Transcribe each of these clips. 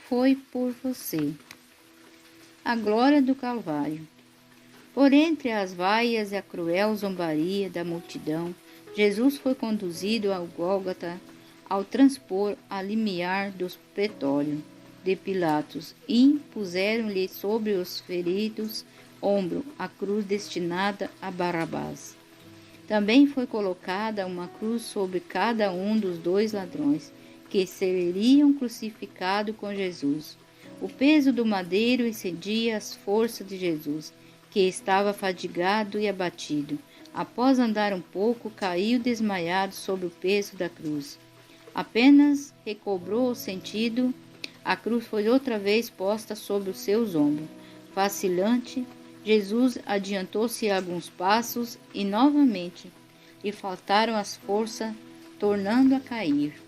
foi por você. A glória do Calvário. Por entre as vaias e a cruel zombaria da multidão, Jesus foi conduzido ao Gólgota ao transpor a limiar dos pretórios de Pilatos e impuseram-lhe sobre os feridos ombro a cruz destinada a Barrabás. Também foi colocada uma cruz sobre cada um dos dois ladrões que seriam crucificados com Jesus. O peso do madeiro excedia as forças de Jesus, que estava fadigado e abatido. Após andar um pouco, caiu desmaiado sob o peso da cruz. Apenas recobrou o sentido, a cruz foi outra vez posta sobre os seus ombros. Vacilante, Jesus adiantou-se alguns passos e novamente lhe faltaram as forças, tornando a cair.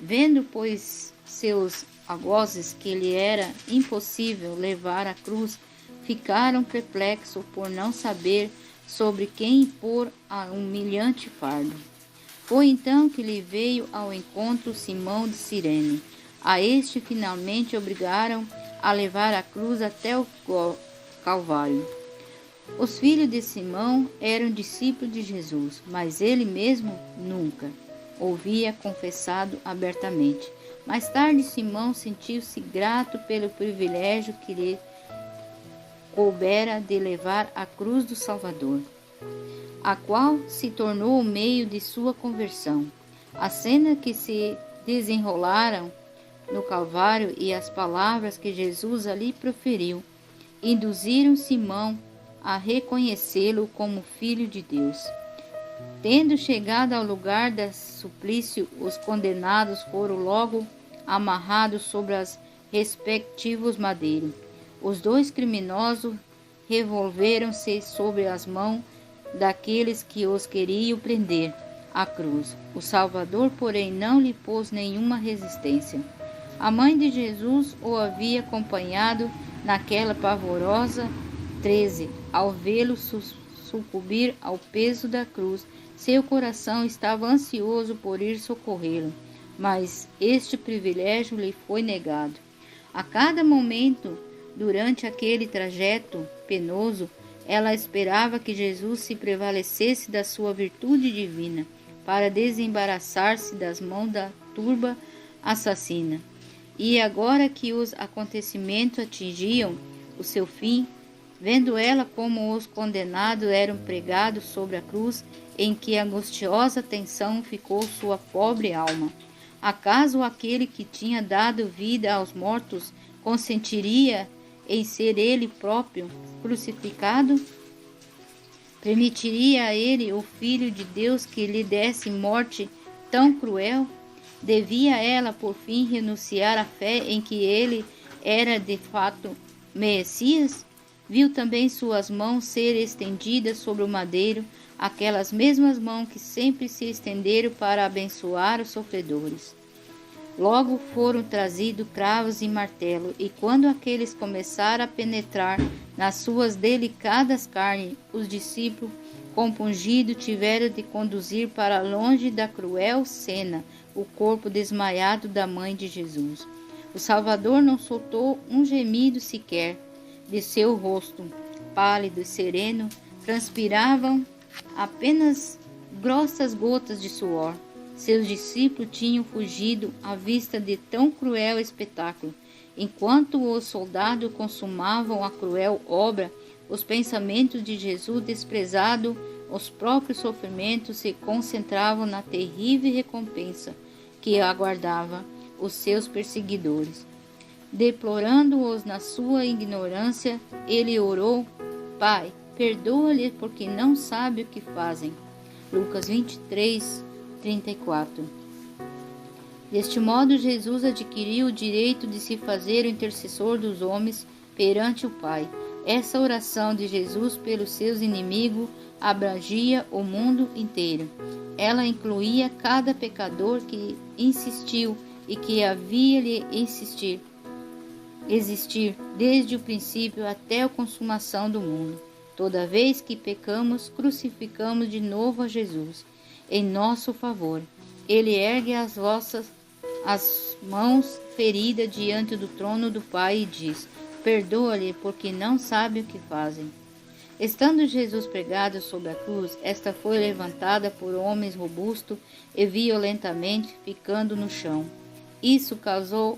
Vendo, pois, seus algozes que lhe era impossível levar a cruz, ficaram perplexos por não saber sobre quem impor a humilhante fardo. Foi então que lhe veio ao encontro Simão de Cirene. A este finalmente obrigaram a levar a cruz até o Calvário. Os filhos de Simão eram discípulos de Jesus, mas ele mesmo nunca ouvia confessado abertamente. Mais tarde, Simão sentiu-se grato pelo privilégio que lhe coubera de levar a cruz do Salvador, a qual se tornou o meio de sua conversão. A cena que se desenrolaram no Calvário e as palavras que Jesus ali proferiu induziram Simão a reconhecê-lo como Filho de Deus. Tendo chegado ao lugar do suplício, os condenados foram logo amarrados sobre as respectivos madeiros. Os dois criminosos revolveram-se sobre as mãos daqueles que os queriam prender à cruz. O Salvador, porém, não lhe pôs nenhuma resistência. A mãe de Jesus o havia acompanhado naquela pavorosa 13. Ao vê-lo sucumbir ao peso da cruz, seu coração estava ansioso por ir socorrê-lo, mas este privilégio lhe foi negado. A cada momento, durante aquele trajeto penoso, ela esperava que Jesus se prevalecesse da sua virtude divina para desembaraçar-se das mãos da turba assassina. E agora que os acontecimentos atingiam o seu fim, vendo ela como os condenados eram pregados sobre a cruz, em que angustiosa tensão ficou sua pobre alma. Acaso aquele que tinha dado vida aos mortos consentiria em ser ele próprio crucificado? Permitiria a ele, o Filho de Deus, que lhe desse morte tão cruel? Devia ela, por fim, renunciar à fé em que ele era de fato Messias? Viu também suas mãos ser estendidas sobre o madeiro, aquelas mesmas mãos que sempre se estenderam para abençoar os sofredores. Logo foram trazidos cravos e martelo, e quando aqueles começaram a penetrar nas suas delicadas carnes, os discípulos, compungidos, tiveram de conduzir para longe da cruel cena o corpo desmaiado da mãe de Jesus. O Salvador não soltou um gemido sequer. De seu rosto, pálido e sereno, transpiravam apenas grossas gotas de suor. Seus discípulos tinham fugido à vista de tão cruel espetáculo. Enquanto os soldados consumavam a cruel obra, os pensamentos de Jesus, desprezado os próprios sofrimentos, se concentravam na terrível recompensa que aguardava os seus perseguidores. Deplorando-os na sua ignorância, ele orou: Pai, perdoa-lhes porque não sabem o que fazem. Lucas 23, 34. Deste modo, Jesus adquiriu o direito de se fazer o intercessor dos homens perante o Pai. Essa oração de Jesus pelos seus inimigos abrangia o mundo inteiro. Ela incluía cada pecador que insistiu e que havia lhe existir desde o princípio até a consumação do mundo. Toda vez que pecamos, crucificamos de novo a Jesus em nosso favor. Ele ergue as vossas as mãos feridas diante do trono do Pai e diz: perdoa-lhe, porque não sabe o que fazem. Estando Jesus pregado sobre a cruz, esta foi levantada por homens robustos e violentamente, ficando no chão. Isso causou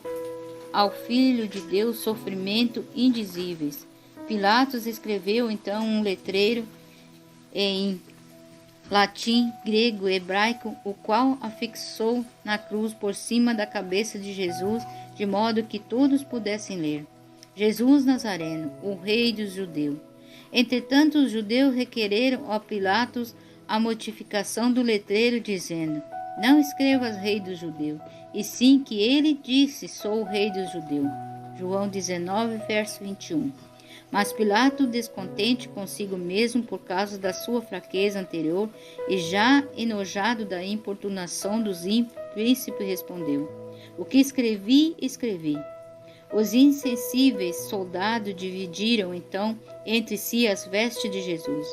ao Filho de Deus sofrimento indizíveis. Pilatos escreveu então um letreiro em latim, grego e hebraico, o qual afixou na cruz por cima da cabeça de Jesus, de modo que todos pudessem ler: Jesus Nazareno, o Rei dos Judeus. Entretanto, os judeus requereram a Pilatos a modificação do letreiro, dizendo: não escrevas Rei dos Judeus, e sim que ele disse: sou o Rei dos Judeus. João 19, verso 21. Mas Pilato, descontente consigo mesmo por causa da sua fraqueza anterior e já enojado da importunação dos príncipes, respondeu: o que escrevi, escrevi. Os insensíveis soldados dividiram então entre si as vestes de Jesus.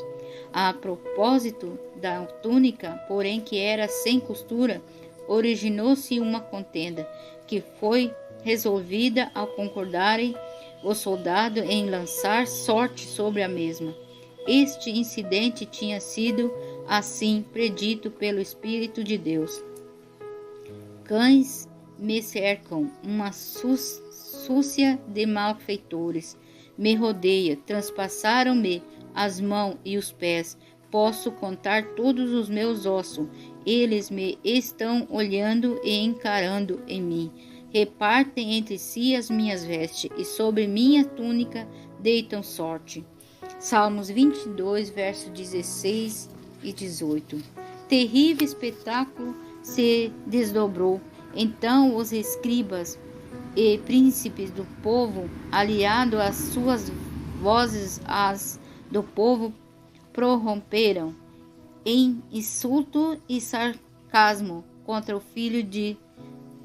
A propósito da túnica, porém, que era sem costura, originou-se uma contenda, que foi resolvida ao concordarem os soldados em lançar sorte sobre a mesma. Este incidente tinha sido assim predito pelo Espírito de Deus. Cães me cercam, uma súcia de malfeitores me rodeia, transpassaram-me as mãos e os pés. Posso contar todos os meus ossos. Eles me estão olhando e encarando em mim. Repartem entre si as minhas vestes, e sobre minha túnica deitam sorte. Salmos 22, versos 16 e 18. Terrível espetáculo se desdobrou. Então os escribas e príncipes do povo, aliados às suas vozes às do povo, prorromperam em insulto e sarcasmo contra o Filho de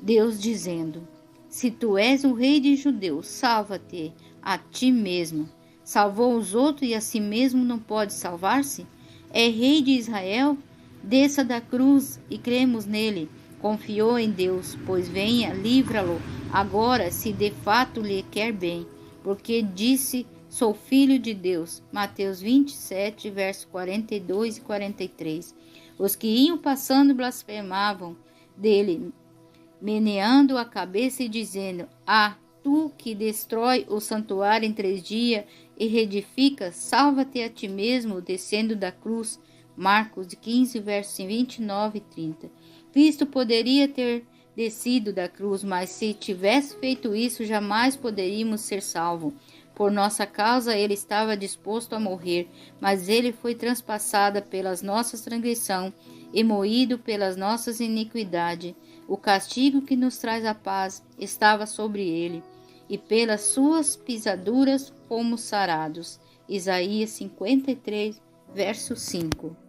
Deus, dizendo: se tu és o Rei de Judeus, salva-te a ti mesmo. Salvou os outros e a si mesmo não pode salvar-se? É Rei de Israel? Desça da cruz e cremos nele. Confiou em Deus, pois venha, livra-lo agora, se de fato lhe quer bem, porque disse: sou filho de Deus. Mateus 27, versos 42 e 43. Os que iam passando blasfemavam dele, meneando a cabeça e dizendo: ah, tu que destrói o santuário em 3 dias e reedifica, salva-te a ti mesmo, descendo da cruz. Marcos 15, versos 29 e 30. Cristo poderia ter descido da cruz, mas se tivesse feito isso, jamais poderíamos ser salvos. Por nossa causa, ele estava disposto a morrer, mas ele foi transpassado pelas nossas transgressões e moído pelas nossas iniquidades. O castigo que nos traz a paz estava sobre ele, e pelas suas pisaduras fomos sarados. Isaías 53, verso 5.